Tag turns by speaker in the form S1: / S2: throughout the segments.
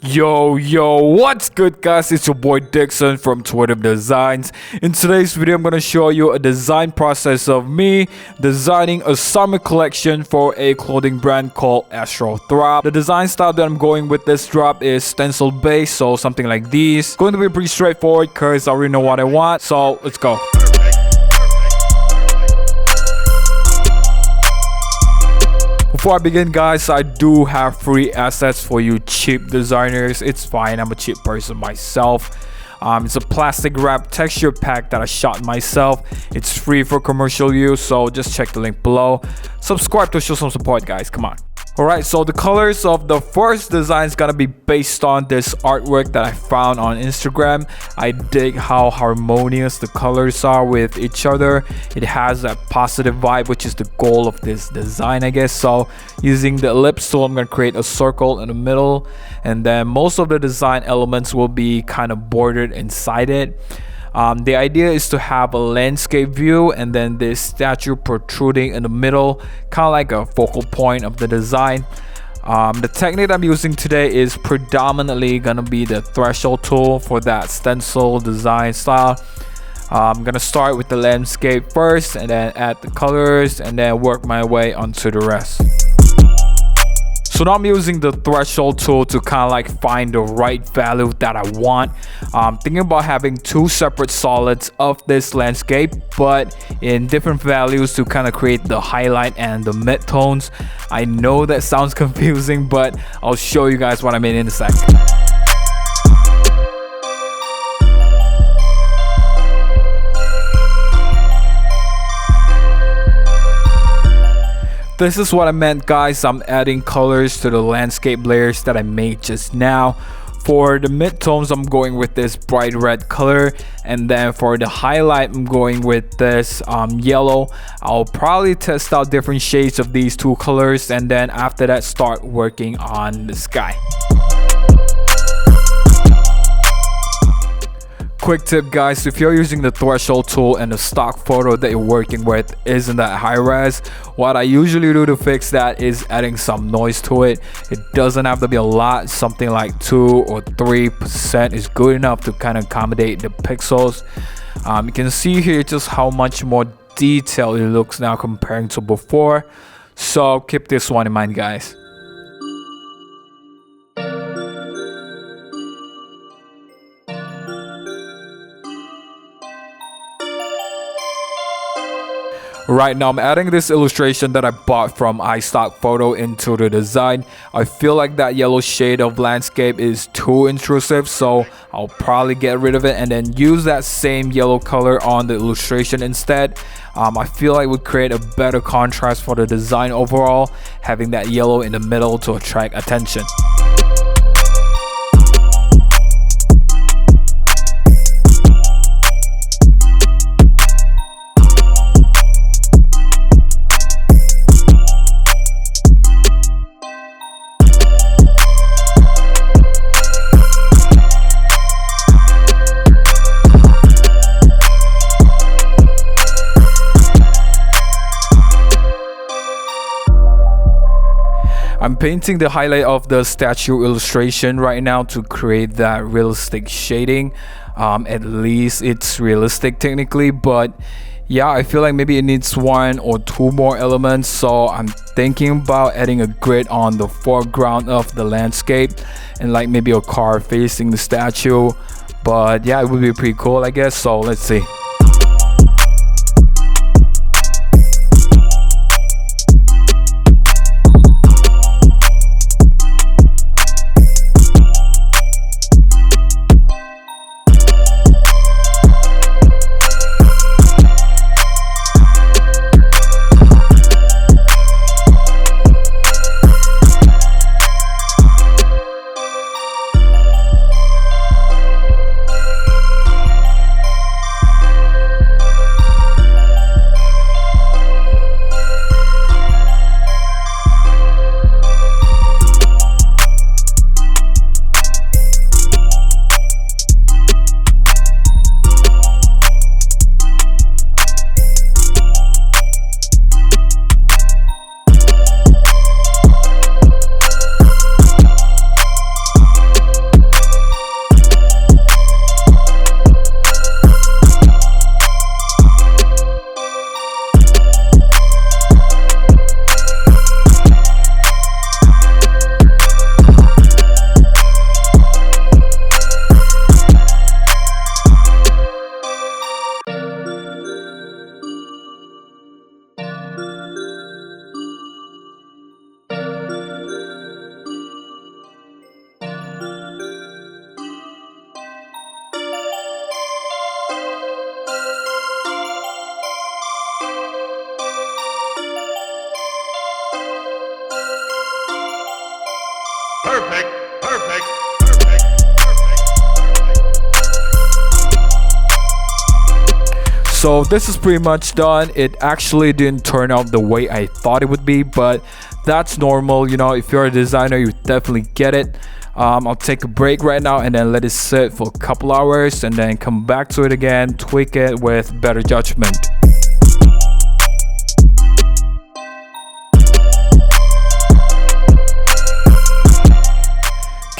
S1: Yo, what's good guys? It's your boy Dixon from Twitter Designs. In today's video, I'm going to show you a design process of me designing a summer collection for a clothing brand called Astral Throb. The design style that I'm going with this drop is stencil based, so something like these. Going to be pretty straightforward because I already know what I want, so let's go. Before I begin guys, I do have free assets for you cheap designers. It's fine, I'm a cheap person myself. It's a plastic wrap texture pack that I shot myself. It's free for commercial use, so just check the link below. Subscribe to show some support guys, come on. Alright, so the colors of the first design is gonna be based on this artwork that I found on Instagram. I dig how harmonious the colors are with each other. It has that positive vibe, which is the goal of this design, I guess. So using the ellipse tool, I'm gonna create a circle in the middle, and then most of the design elements will be kind of bordered inside it. The idea is to have a landscape view and then this statue protruding in the middle, kind of like a focal point of the design. The technique I'm using today is predominantly gonna be the threshold tool for that stencil design style. I'm gonna start with the landscape first and then add the colors and then work my way onto the rest. So now I'm using the threshold tool to kind of like find the right value that I want. Thinking about having two separate solids of this landscape, but in different values to kind of create the highlight and the midtones. I know that sounds confusing, but I'll show you guys what I mean in a sec. This is what I meant guys. I'm adding colors to the landscape layers that I made just now. For the midtones, I'm going with this bright red color, and then for the highlight, I'm going with this yellow. I'll probably test out different shades of these two colors, and then after that start working on the sky. Quick tip guys, if you're using the threshold tool and the stock photo that you're working with isn't that high res, what I usually do to fix that is adding some noise to it. It doesn't have to be a lot, something like 2 or 3% is good enough to kind of accommodate the pixels. You can see here just how much more detailed it looks now comparing to before, so keep this one in mind guys. Right now I'm adding this illustration that I bought from iStock Photo into the design. I feel like that yellow shade of landscape is too intrusive, so I'll probably get rid of it and then use that same yellow color on the illustration instead. I feel like it would create a better contrast for the design overall, having that yellow in the middle to attract attention. I'm painting the highlight of the statue illustration right now to create that realistic shading. At least it's realistic technically, but yeah, I feel like maybe it needs 1 or 2 more elements, so I'm thinking about adding a grid on the foreground of the landscape and like maybe a car facing the statue. But yeah, it would be pretty cool I guess, so let's see. So this is pretty much done. It actually didn't turn out the way I thought it would be, but that's normal. You know, if you're a designer, you definitely get it. I'll take a break right now and then let it sit for a couple hours and then come back to it again, tweak it with better judgment.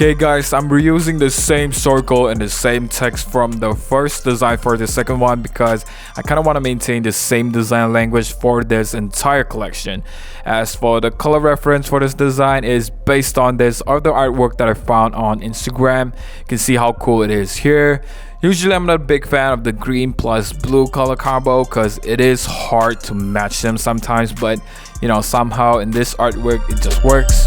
S1: Okay guys, I'm reusing the same circle and the same text from the first design for the second one because I kind of want to maintain the same design language for this entire collection. As for the color reference for this design is based on this other artwork that I found on Instagram. You can see how cool it is here. Usually I'm not a big fan of the green plus blue color combo because it is hard to match them sometimes, but you know, somehow in this artwork it just works.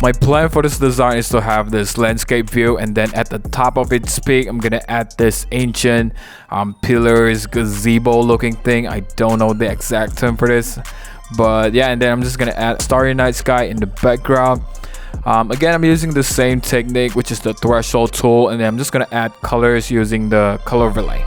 S1: My plan for this design is to have this landscape view, and then at the top of its peak I'm gonna add this ancient pillars gazebo looking thing. I don't know the exact term for this, but yeah, and then I'm just gonna add starry night sky in the background. Again, I'm using the same technique, which is the threshold tool, and then I'm just gonna add colors using the color overlay.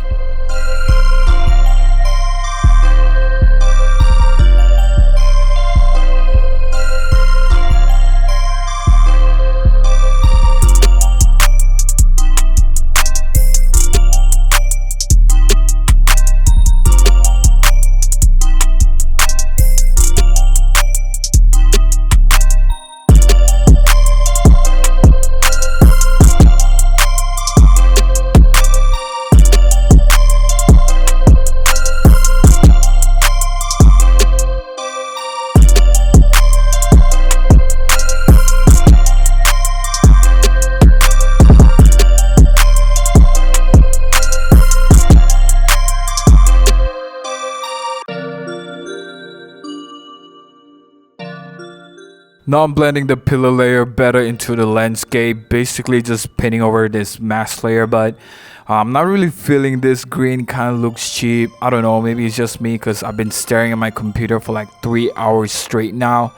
S1: Now I'm blending the pillar layer better into the landscape, basically just painting over this mask layer, but I'm not really feeling this green. Kind of looks cheap. I don't know, maybe it's just me because I've been staring at my computer for like 3 hours straight now.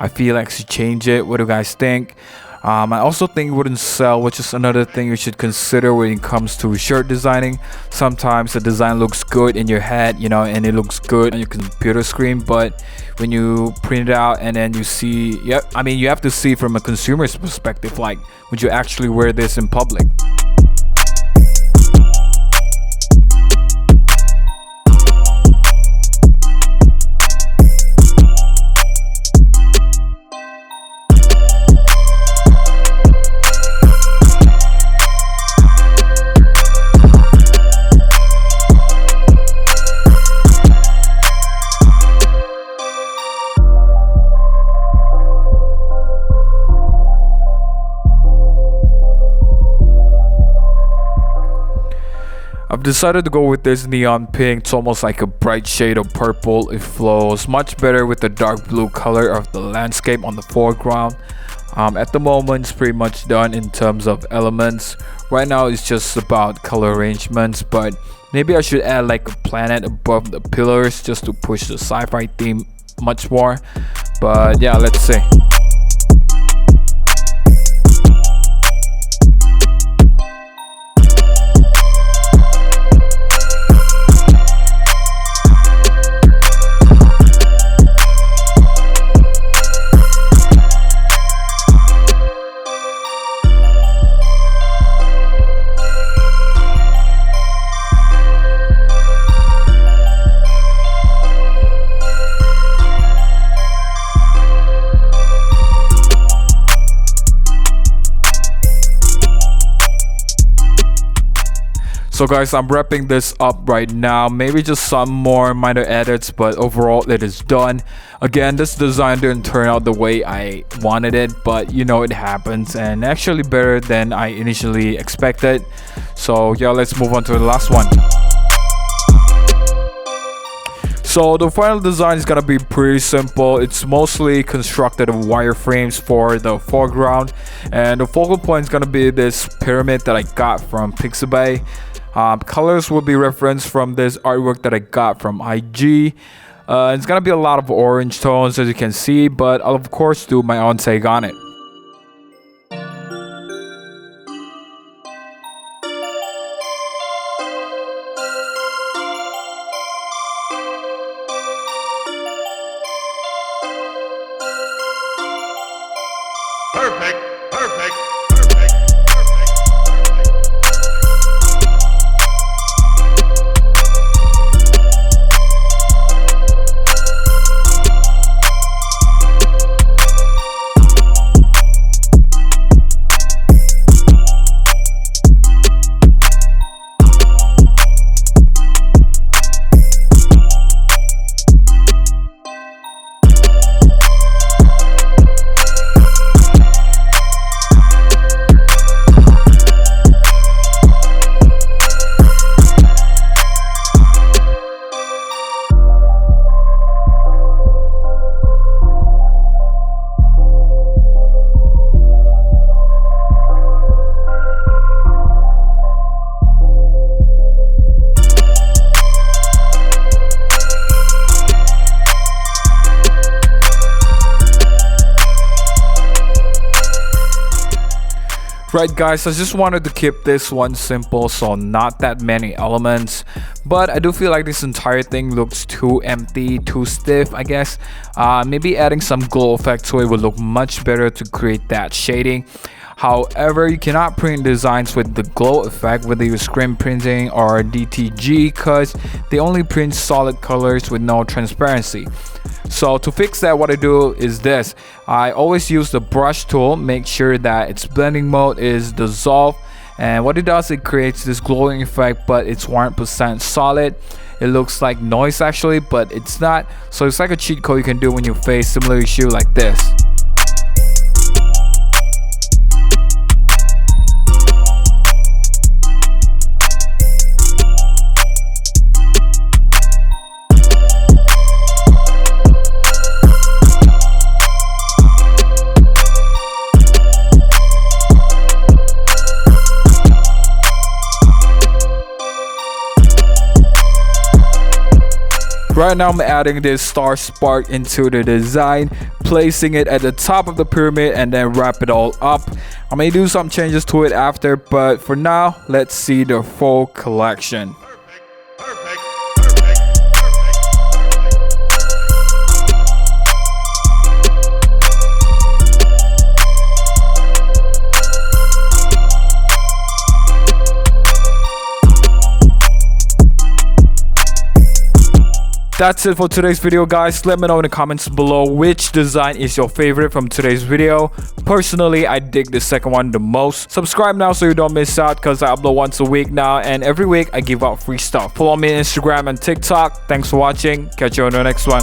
S1: I feel like I should change it. What do you guys think? I also think it wouldn't sell, which is another thing you should consider when it comes to shirt designing. Sometimes the design looks good in your head, you know, and it looks good on your computer screen, but when you print it out and then you see, I mean, you have to see from a consumer's perspective, like, would you actually wear this in public? I've decided to go with this neon pink. It's almost like a bright shade of purple. It flows much better with the dark blue color of the landscape on the foreground. At the moment it's pretty much done in terms of elements. Right now it's just about color arrangements, but maybe I should add like a planet above the pillars just to push the sci-fi theme much more. But yeah, let's see. So guys, I'm wrapping this up right now. Maybe just some more minor edits, but overall it is done. Again, this design didn't turn out the way I wanted it, but you know, it happens, and actually better than I initially expected. So yeah, let's move on to the last one. So the final design is gonna be pretty simple. It's mostly constructed of wireframes for the foreground, and the focal point is gonna be this pyramid that I got from Pixabay. Colors will be referenced from this artwork that I got from IG. It's gonna be a lot of orange tones as you can see, but I'll of course do my own take on it.
S2: Perfect, perfect.
S1: Right guys, I just wanted to keep this one simple, so not that many elements, but I do feel like this entire thing looks too empty, too stiff I guess. Maybe adding some glow effect to it would look much better to create that shading. However, you cannot print designs with the glow effect whether you screen printing or DTG, because they only print solid colors with no transparency. So to fix that, what I do is this. I always use the brush tool, make sure that its blending mode is dissolve, and what it does, it creates this glowing effect, but it's 100% solid. It looks like noise actually, but it's not. So it's like a cheat code you can do when you face similar issue like this. Right now I'm adding this star spark into the design, placing it at the top of the pyramid and then wrap it all up. I may do some changes to it after, but for now, let's see the full collection. That's it for today's video guys. Let me know in the comments below which design is your favorite from today's video. Personally, I dig the second one the most. Subscribe now so you don't miss out, because I upload once a week now, and every week I give out free stuff. Follow me on Instagram and TikTok. Thanks for watching. Catch you on the next one.